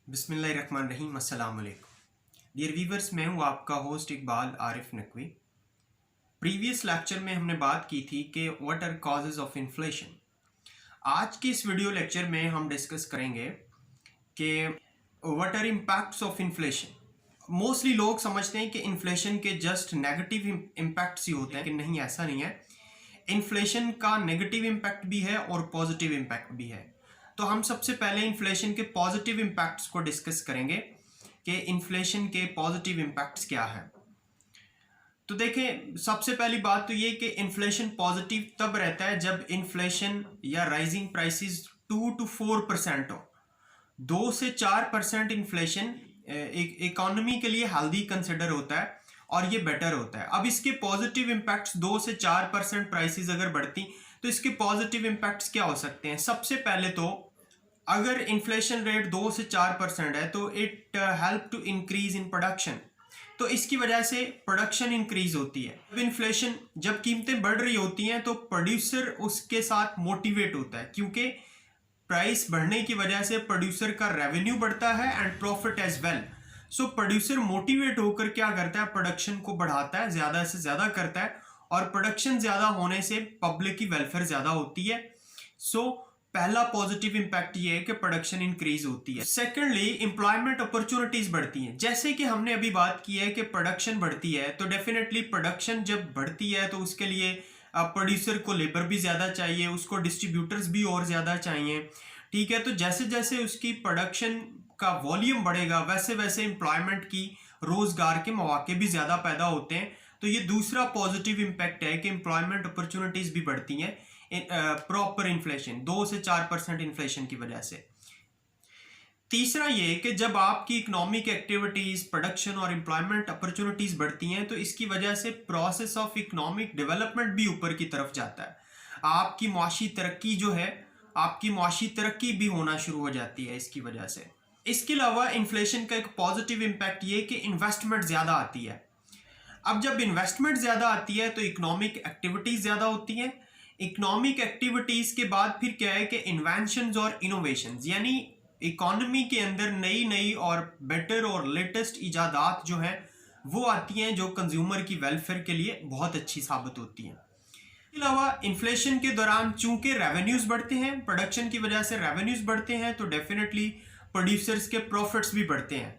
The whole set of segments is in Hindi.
बिस्मिल्लाहिर्रहमानिर्रहीम। अस्सलाम वालेकुम डियर व्यूवर्स, मैं हूँ आपका host Iqbal Arif Naqvi. Previous lecture में हमने बात की थी कि what are causes of inflation. आज के इस वीडियो लेक्चर में हम डिस्कस करेंगे कि what are impacts of inflation. Mostly लोग समझते हैं कि इन्फ्लेशन के जस्ट नेगेटिव इम्पैक्ट्स ही होते हैं, कि नहीं, ऐसा नहीं है। इन्फ्लेशन का नेगेटिव इम्पैक्ट भी है और पॉजिटिव इम्पैक्ट भी है। तो हम सबसे पहले इन्फ्लेशन के पॉजिटिव इम्पैक्ट्स को डिस्कस करेंगे कि इन्फ्लेशन के पॉजिटिव इम्पैक्ट्स क्या है। तो देखें, सबसे पहली बात तो ये कि इन्फ्लेशन पॉजिटिव तब रहता है जब इन्फ्लेशन या राइजिंग प्राइसेस 2 to 4% हो। 2 से 4% इन्फ्लेशन इकोनॉमी के लिए हेल्दी कंसिडर होता है और ये बेटर होता है। अब इसके पॉजिटिव इम्पैक्ट्स 2 से 4% प्राइसेस अगर बढ़ती तो इसके पॉजिटिव इम्पैक्ट्स क्या हो सकते हैं। सबसे पहले तो अगर इन्फ्लेशन रेट 2 से 4% है तो it help to increase in production. तो इसकी वजह से प्रोडक्शन इंक्रीज होती है। जब कीमतें बढ़ रही होती हैं तो प्रोड्यूसर उसके साथ मोटिवेट होता है, क्योंकि प्राइस बढ़ने की वजह से प्रोड्यूसर का रेवेन्यू बढ़ता है and profit as well. So producer motivate होकर क्या करता है, प्रोडक्शन को बढ़ाता है, ज्यादा से ज्यादा करता है, और प्रोडक्शन ज्यादा होने से पब्लिक की वेलफेयर ज्यादा होती है। सो पहला पॉजिटिव इम्पैक्ट ये है कि प्रोडक्शन इंक्रीज होती है। सेकेंडली, एम्प्लॉयमेंट अपॉर्चुनिटीज बढ़ती हैं। जैसे कि हमने अभी बात की है कि प्रोडक्शन बढ़ती है, तो डेफिनेटली प्रोडक्शन जब बढ़ती है तो उसके लिए प्रोड्यूसर को लेबर भी ज्यादा चाहिए, उसको डिस्ट्रीब्यूटर्स भी और ज्यादा चाहिए। ठीक है, तो जैसे जैसे उसकी प्रोडक्शन का वॉल्यूम बढ़ेगा वैसे वैसे एम्प्लॉयमेंट की, रोजगार के मौके भी ज्यादा पैदा होते हैं। तो ये दूसरा पॉजिटिव इम्पैक्ट है कि एम्प्लॉयमेंट अपॉर्चुनिटीज भी बढ़ती हैं प्रॉपर इन्फ्लेशन 2 से 4% इन्फ्लेशन की वजह से। तीसरा ये कि जब आपकी इकोनॉमिक एक्टिविटीज, प्रोडक्शन और एम्प्लॉयमेंट अपॉर्चुनिटीज बढ़ती हैं तो इसकी वजह से प्रोसेस ऑफ इकोनॉमिक डेवलपमेंट भी ऊपर की तरफ जाता है। आपकी मुआशी तरक्की जो है, आपकी मुआशी तरक्की भी होना शुरू हो जाती है इसकी वजह से। इसके अलावा इन्फ्लेशन का एक पॉजिटिव इम्पैक्ट ये कि इन्वेस्टमेंट ज्यादा आती है। अब जब इन्वेस्टमेंट ज्यादा आती है तो इकोनॉमिक एक्टिविटीज ज्यादा होती हैं। इकोनॉमिक एक्टिविटीज के बाद फिर क्या है कि इन्वेंशंस और इनोवेशंस, यानी इकोनॉमी के अंदर नई नई और बेटर और लेटेस्ट इजादात जो हैं वो आती हैं, जो कंज्यूमर की वेलफेयर के लिए बहुत अच्छी साबित होती हैं। इसके अलावा इन्फ्लेशन के दौरान चूंकि रेवेन्यूज बढ़ते हैं, प्रोडक्शन की वजह से रेवेन्यूज बढ़ते हैं, तो डेफिनेटली प्रोड्यूसर्स के प्रॉफिट्स भी बढ़ते हैं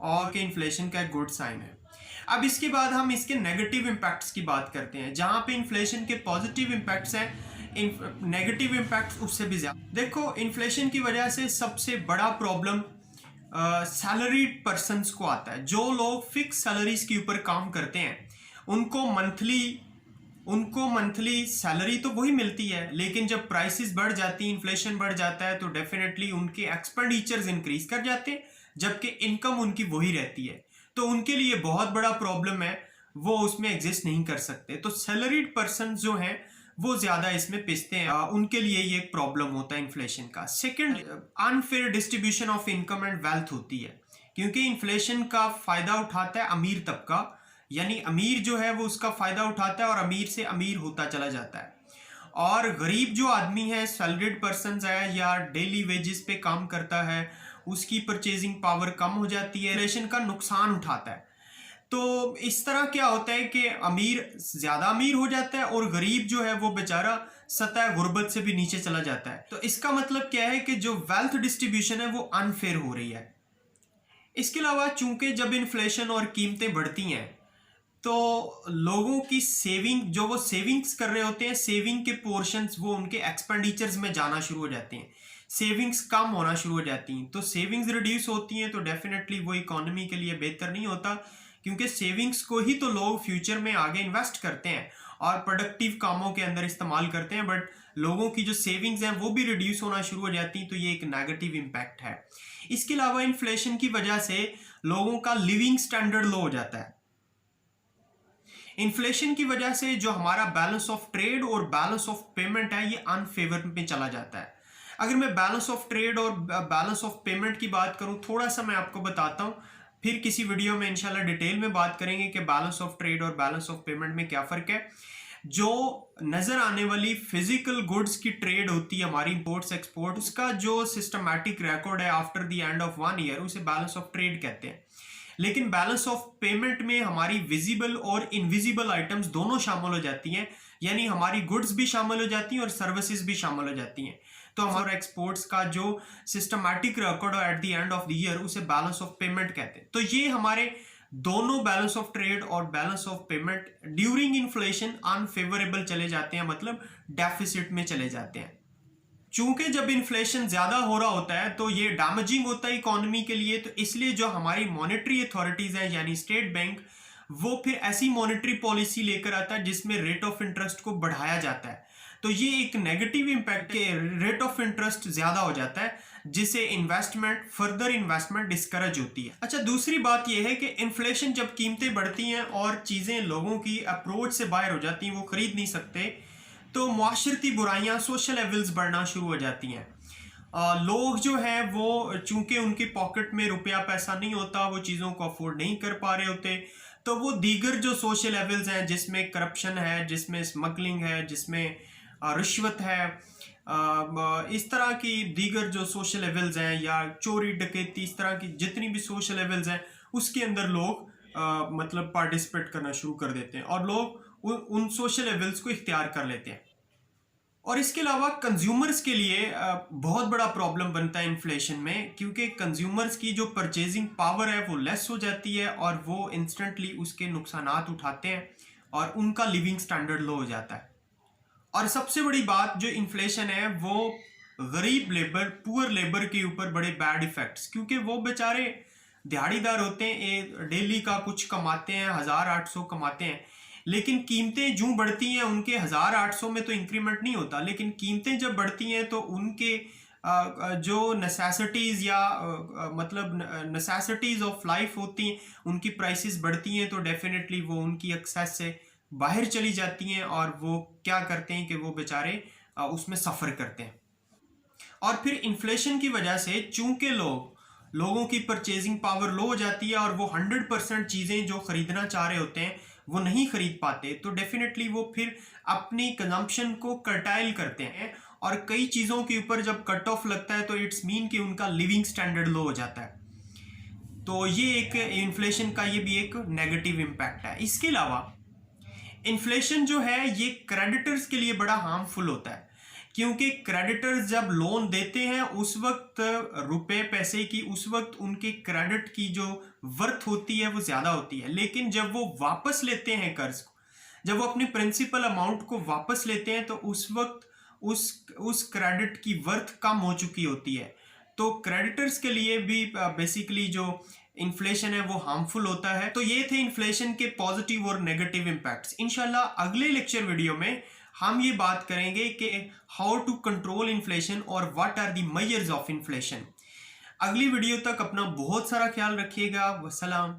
और के इन्फ्लेशन का एक गुड साइन है। अब इसके बाद हम इसके नेगेटिव इम्पैक्ट्स की बात करते हैं। जहां पे इन्फ्लेशन के पॉजिटिव इम्पैक्ट्स हैं, नेगेटिव इम्पैक्ट्स उससे भी ज्यादा। देखो, इन्फ्लेशन की वजह से सबसे बड़ा प्रॉब्लम सैलरीड पर्सन्स को आता है। जो लोग फिक्स सैलरीज के ऊपर काम करते हैं उनको मंथली सैलरी तो वही मिलती है, लेकिन जब प्राइसेस बढ़ जाती है, इन्फ्लेशन बढ़ जाता है, तो डेफिनेटली उनके एक्सपेंडिचर्स इंक्रीज कर जाते हैं, जबकि इनकम उनकी वही रहती है। तो उनके लिए बहुत बड़ा प्रॉब्लम है, वो उसमें एग्जिस्ट नहीं कर सकते। तो सैलरीड पर्सन जो हैं वो ज्यादा इसमें पिसते हैं, उनके लिए ये एक प्रॉब्लम होता है इन्फ्लेशन का। Second, unfair distribution of income and wealth होती है, क्योंकि इन्फ्लेशन का फायदा उठाता है अमीर तबका, यानी अमीर जो है वो उसका फायदा उठाता है और अमीर से अमीर होता चला जाता है। और गरीब जो आदमी है, सैलरीड पर्सन है या डेली वेजेस पे काम करता है, उसकी परचेजिंग पावर कम हो जाती है, इन्फ्लेशन का नुकसान उठाता है। तो इस तरह क्या होता है कि अमीर ज्यादा अमीर हो जाता है और गरीब जो है वो बेचारा सतह गुर्बत से भी नीचे चला जाता है। तो इसका मतलब क्या है कि जो वेल्थ डिस्ट्रीब्यूशन है वो अनफेयर हो रही है। इसके अलावा चूंकि जब इन्फ्लेशन और कीमतें बढ़ती हैं तो लोगों की सेविंग, जो वो सेविंग्स कर रहे होते हैं, सेविंग के पोर्शंस वो उनके एक्सपेंडिचर्स में जाना शुरू हो जाते हैं, सेविंग्स कम होना शुरू हो जाती हैं। तो सेविंग्स रिड्यूस होती हैं तो डेफिनेटली वो इकोनॉमी के लिए बेहतर नहीं होता, क्योंकि सेविंग्स को ही तो लोग फ्यूचर में आगे इन्वेस्ट करते हैं और प्रोडक्टिव कामों के अंदर इस्तेमाल करते हैं। बट लोगों की जो सेविंग्स हैं वो भी रिड्यूस होना शुरू हो जाती हैं, तो ये एक नेगेटिव इम्पैक्ट है। इसके अलावा इन्फ्लेशन की वजह से लोगों का लिविंग स्टैंडर्ड लो हो जाता है। इन्फ्लेशन की वजह से जो हमारा बैलेंस ऑफ ट्रेड और बैलेंस ऑफ पेमेंट है ये अनफेवर में चला जाता है। अगर मैं बैलेंस ऑफ ट्रेड और बैलेंस ऑफ पेमेंट की बात करूं, थोड़ा सा मैं आपको बताता हूं, फिर किसी वीडियो में इंशाल्लाह डिटेल में बात करेंगे कि बैलेंस ऑफ ट्रेड और बैलेंस ऑफ पेमेंट में क्या फर्क है। जो नज़र आने वाली फिजिकल गुड्स की ट्रेड होती है हमारी इंपोर्ट्स एक्सपोर्ट, उसका जो सिस्टमैटिक रिकॉर्ड है after the end of 1 year, उसे बैलेंस ऑफ ट्रेड कहते हैं। लेकिन बैलेंस ऑफ पेमेंट में हमारी विजिबल और इनविजिबल आइटम्स दोनों शामिल हो जाती हैं, यानी हमारी गुड्स भी शामिल हो जाती हैं और सर्विसेज भी शामिल हो जाती हैं। तो हमारा एक्सपोर्ट्स का जो systematic record at the end of the year, उसे बैलेंस ऑफ पेमेंट कहते हैं। तो ये हमारे दोनों बैलेंस ऑफ ट्रेड और balance of payment during inflation unfavourable चले जाते हैं, मतलब डेफिसिट में चले जाते हैं। चूंकि जब इन्फ्लेशन ज्यादा हो रहा होता है तो ये डैमेजिंग होता है इकोनॉमी के लिए, तो इसलिए जो हमारी मॉनेटरी अथॉरिटीज हैं यानी स्टेट बैंक, वो फिर ऐसी मॉनेटरी पॉलिसी लेकर आता है जिसमें रेट ऑफ इंटरेस्ट को बढ़ाया जाता है। तो ये एक नेगेटिव इंपैक्ट के रेट ऑफ इंटरेस्ट ज्यादा हो जाता है, जिससे इन्वेस्टमेंट, फर्दर इन्वेस्टमेंट डिस्करेज होती है। अच्छा, दूसरी बात यह है कि इन्फ्लेशन जब कीमतें बढ़ती हैं और चीजें लोगों की अप्रोच से बाहर हो जाती हैं, वो खरीद नहीं सकते, तो मुआशरती बुराइयां, सोशल एविल्स बढ़ना शुरू हो जाती हैं। लोग जो हैं वो चूंकि उनकी पॉकेट में रुपया पैसा नहीं होता, वो चीज़ों को अफोर्ड नहीं कर पा रहे होते, तो वो दीगर जो सोशल एविल्स हैं जिसमें करप्शन है, जिसमें स्मगलिंग है, जिसमें रिश्वत है, इस तरह की दीगर जो सोशल एविल्स हैं या चोरी डकैती, इस तरह की जितनी भी सोशल एविल्स हैं उसके अंदर लोग मतलब पार्टिसिपेट करना शुरू कर देते हैं और लोग उन सोशल एविल्स को इख्तियार कर लेते हैं। और इसके अलावा कंज्यूमर्स के लिए बहुत बड़ा प्रॉब्लम बनता है इन्फ्लेशन में, क्योंकि कंज्यूमर्स की जो परचेजिंग पावर है वो लेस हो जाती है और वो इंस्टेंटली उसके नुकसानात उठाते हैं और उनका लिविंग स्टैंडर्ड लो हो जाता है। और सबसे बड़ी बात जो इन्फ्लेशन है वो गरीब लेबर, पुअर लेबर के ऊपर बड़े बैड इफेक्ट्स, क्योंकि वो बेचारे दिहाड़ीदार होते हैं, डेली का कुछ कमाते हैं, 1800 कमाते हैं, लेकिन कीमतें जो बढ़ती हैं उनके 1800 में तो इंक्रीमेंट नहीं होता, लेकिन कीमतें जब बढ़ती हैं तो उनके जो नेसेसिटीज़ या मतलब नेसेसिटीज़ ऑफ लाइफ होती हैं, उनकी प्राइसेस बढ़ती हैं, तो डेफिनेटली वो उनकी एक्सेस से बाहर चली जाती हैं और वो क्या करते हैं कि वो बेचारे उसमें सफ़र करते हैं। और फिर इन्फ्लेशन की वजह से चूंकि लोगों की परचेजिंग पावर लो हो जाती है और वो 100% चीज़ें जो ख़रीदना चाह रहे होते हैं वो नहीं खरीद पाते, तो डेफिनेटली वो फिर अपनी कंजम्पशन को कर्टाइल करते हैं और कई चीज़ों के ऊपर जब कट ऑफ लगता है तो इट्स मीन कि उनका लिविंग स्टैंडर्ड लो हो जाता है। तो ये एक इन्फ्लेशन का ये भी एक नेगेटिव इम्पैक्ट है। इसके अलावा इन्फ्लेशन जो है ये क्रेडिटर्स के लिए बड़ा हार्मफुल होता है, क्योंकि क्रेडिटर्स जब लोन देते हैं उस वक्त रुपए पैसे की, उस वक्त उनके क्रेडिट की जो वर्थ होती है वो ज़्यादा होती है, लेकिन जब वो वापस लेते हैं कर्ज को, जब वो अपनी प्रिंसिपल अमाउंट को वापस लेते हैं तो उस वक्त उस क्रेडिट की वर्थ कम हो चुकी होती है। तो क्रेडिटर्स के लिए भी बेसिकली जो इन्फ्लेशन है वो हार्मफुल होता है। तो ये थे इन्फ्लेशन के पॉजिटिव और नेगेटिव इम्पैक्ट्स। इंशाल्लाह अगले लेक्चर वीडियो में हम ये बात करेंगे कि हाउ टू कंट्रोल इन्फ्लेशन और what are the measures of inflation. अगली वीडियो तक अपना बहुत सारा ख्याल रखिएगा। वस्सलाम।